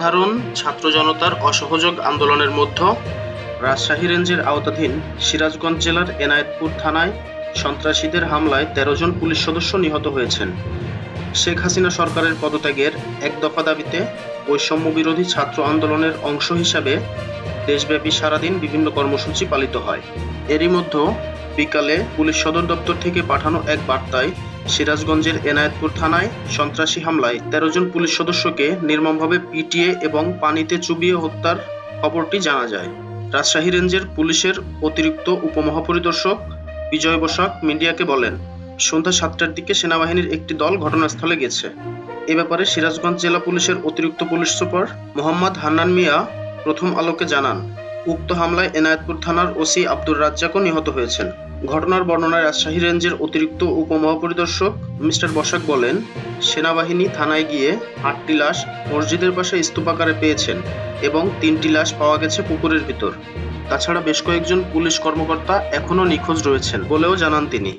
সাধারণ ছাত্র জনতার অসহযোগ আন্দোলনের মধ্যে রাজশাহী রেঞ্জের আওতাধীন সিরাজগঞ্জ জেলার এনায়েতপুর থানায় সন্ত্রাসীদের হামলায় ১৩ জন পুলিশ সদস্য নিহত হয়েছেন। শেখ হাসিনা সরকারের পদত্যাগের এক দফা দাবিতে বৈষম্য বিরোধী ছাত্র আন্দোলনের অংশ হিসাবে দেশব্যাপী সারাদিন বিভিন্ন কর্মসূচি পালিত হয়। এরই মধ্যে বিকালে পুলিশ সদর দপ্তর থেকে পাঠানো এক বার্তায় সিরাজগঞ্জের এনায়েতপুর থানায় সন্ত্রাসী হামলায় ১৩ জন পুলিশ সদস্যকে নির্মমভাবে পিটিয়ে এবং পানিতে চুবিয়ে হত্যার খবরটি জানা যায়। রাজশাহী রেঞ্জের পুলিশের অতিরিক্ত উপমহাপরিদর্শক বিজয় বসাক মিডিয়াকে বলেন, সন্ধ্যা ৭টার দিকে সেনাবাহিনীর একটি দল ঘটনাস্থলে গেছে। এ ব্যাপারে সিরাজগঞ্জ জেলা পুলিশের অতিরিক্ত পুলিশ সুপার মোহাম্মদ হান্নান মিয়া প্রথম আলোকে জানান, উক্ত হামলায় এনায়েতপুর থানার ওসি আব্দুর রাজ্জাকও নিহত হয়েছেন। ঘটনার বর্ণনায় রাজশাহী রেঞ্জের অতিরিক্ত উপমহাপরিদর্শক মিস্টার বসাক বলেন, সেনাবাহিনী থানায় গিয়ে ৮টি লাশ মসজিদের পাশে স্তূপাকারে পেয়েছেন এবং ৩টি লাশ পাওয়া গেছে পুকুরের ভিতর। তাছাড়া বেশ কয়েকজন পুলিশ কর্মকর্তা এখনও নিখোঁজ রয়েছেন বলেও জানান তিনি।